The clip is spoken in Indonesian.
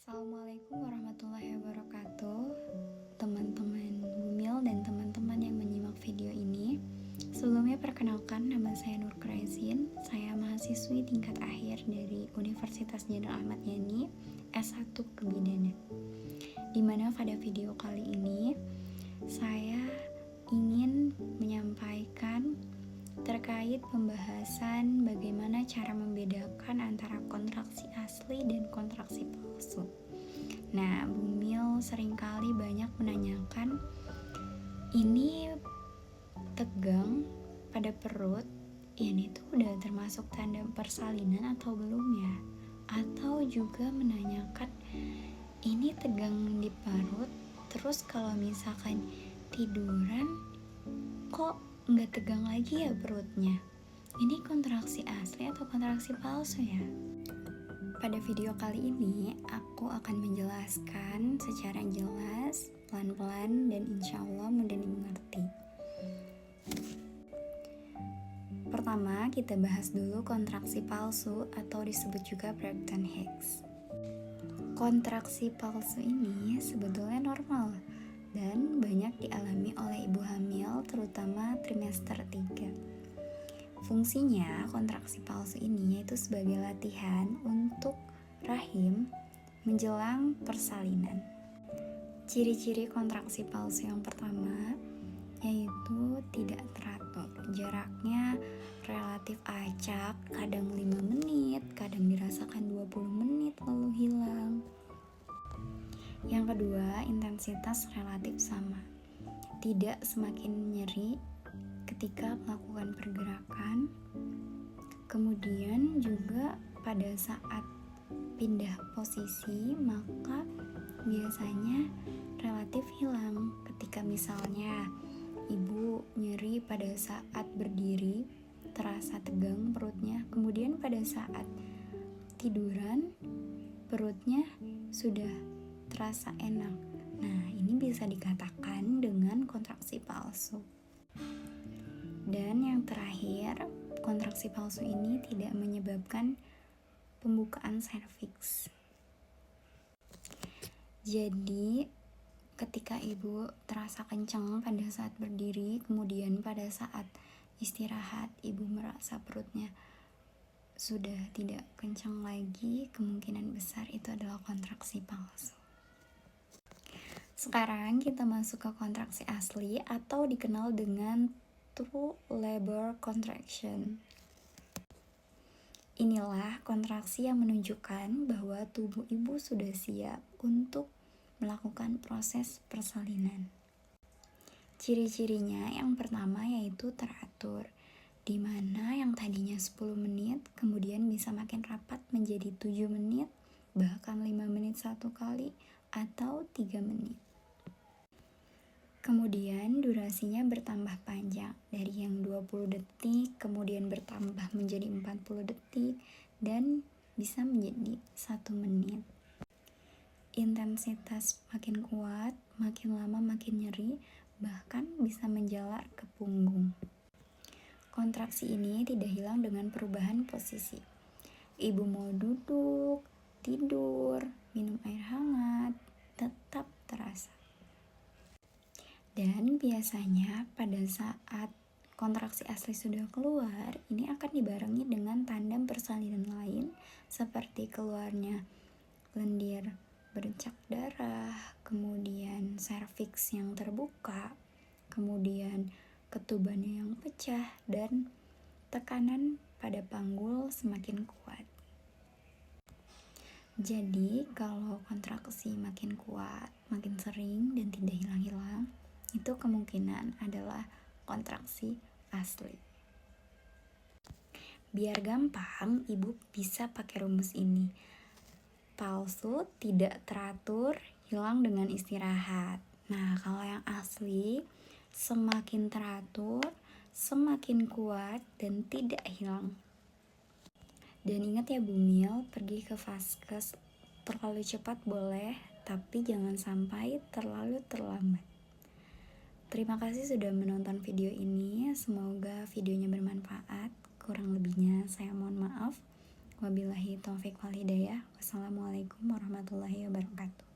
Assalamualaikum warahmatullahi wabarakatuh, teman-teman Bumil dan teman-teman yang menyimak video ini. Sebelumnya perkenalkan, nama saya Nur Kraisin. Saya mahasiswi tingkat akhir dari Universitas Jenderal Ahmad Yani S1 Kebidanan. Dimana pada video kali ini saya ingin menyampaikan terkait pembahasan bagaimana cara membedakan antara kontraksi asli dan kontraksi palsu. Nah, Bumil seringkali banyak menanyakan, ini tegang pada perut, ini tuh udah termasuk tanda persalinan atau belum ya? Atau juga menanyakan, ini tegang di perut, terus kalau misalkan tiduran, kok nggak tegang lagi ya perutnya? Ini kontraksi asli atau kontraksi palsu ya? Pada video kali ini aku akan menjelaskan secara jelas, pelan-pelan, dan insya Allah mudah dimengerti. Pertama, kita bahas dulu kontraksi palsu atau disebut juga Braxton Hicks. Kontraksi palsu ini sebetulnya normal dan banyak dialami oleh ibu hamil, terutama trimester 3. Fungsinya kontraksi palsu ini yaitu sebagai latihan untuk rahim menjelang persalinan. Ciri-ciri kontraksi palsu yang pertama yaitu tidak teratur. Jaraknya relatif acak, kadang 5 menit, kadang dirasakan 20 menit lalu hilang. Yang kedua, intensitas relatif sama. Tidak semakin nyeri ketika melakukan pergerakan. Kemudian juga pada saat pindah posisi, maka biasanya relatif hilang. Ketika misalnya ibu nyeri pada saat berdiri, terasa tegang perutnya. Kemudian pada saat tiduran, perutnya sudah terasa enak. Nah, ini bisa dikatakan dengan kontraksi palsu. Dan yang terakhir, kontraksi palsu ini tidak menyebabkan pembukaan serviks. Jadi, ketika ibu terasa kencang pada saat berdiri, kemudian pada saat istirahat ibu merasa perutnya sudah tidak kencang lagi, kemungkinan besar itu adalah kontraksi palsu. Sekarang kita masuk ke kontraksi asli atau dikenal dengan true labor contraction. Inilah kontraksi yang menunjukkan bahwa tubuh ibu sudah siap untuk melakukan proses persalinan. Ciri-cirinya yang pertama yaitu teratur, di mana yang tadinya 10 menit kemudian bisa makin rapat menjadi 7 menit, bahkan 5 menit satu kali atau 3 menit. Kemudian durasinya bertambah panjang dari yang 20 detik kemudian bertambah menjadi 40 detik dan bisa menjadi 1 menit. Intensitas makin kuat, makin lama makin nyeri, bahkan bisa menjalar ke punggung. Kontraksi ini tidak hilang dengan perubahan posisi. Ibu mau duduk, tidur, minum air hangat, tetap terasa. Dan biasanya pada saat kontraksi asli sudah keluar, ini akan dibarengi dengan tanda persalinan lain seperti keluarnya lendir bercak darah, kemudian serviks yang terbuka, kemudian ketubannya yang pecah, dan tekanan pada panggul semakin kuat. Jadi kalau kontraksi makin kuat, makin sering dan tidak hilang-hilang, itu kemungkinan adalah kontraksi asli. Biar gampang, ibu bisa pakai rumus ini. Palsu tidak teratur, hilang dengan istirahat. Nah, kalau yang asli, semakin teratur, semakin kuat, dan tidak hilang. Dan ingat ya Bumil, pergi ke vaskes terlalu cepat boleh, tapi jangan sampai terlalu terlambat. Terima kasih sudah menonton video ini. Semoga videonya bermanfaat. Kurang lebihnya saya mohon maaf. Wabillahi taufiq wal hidayah. Wassalamualaikum warahmatullahi wabarakatuh.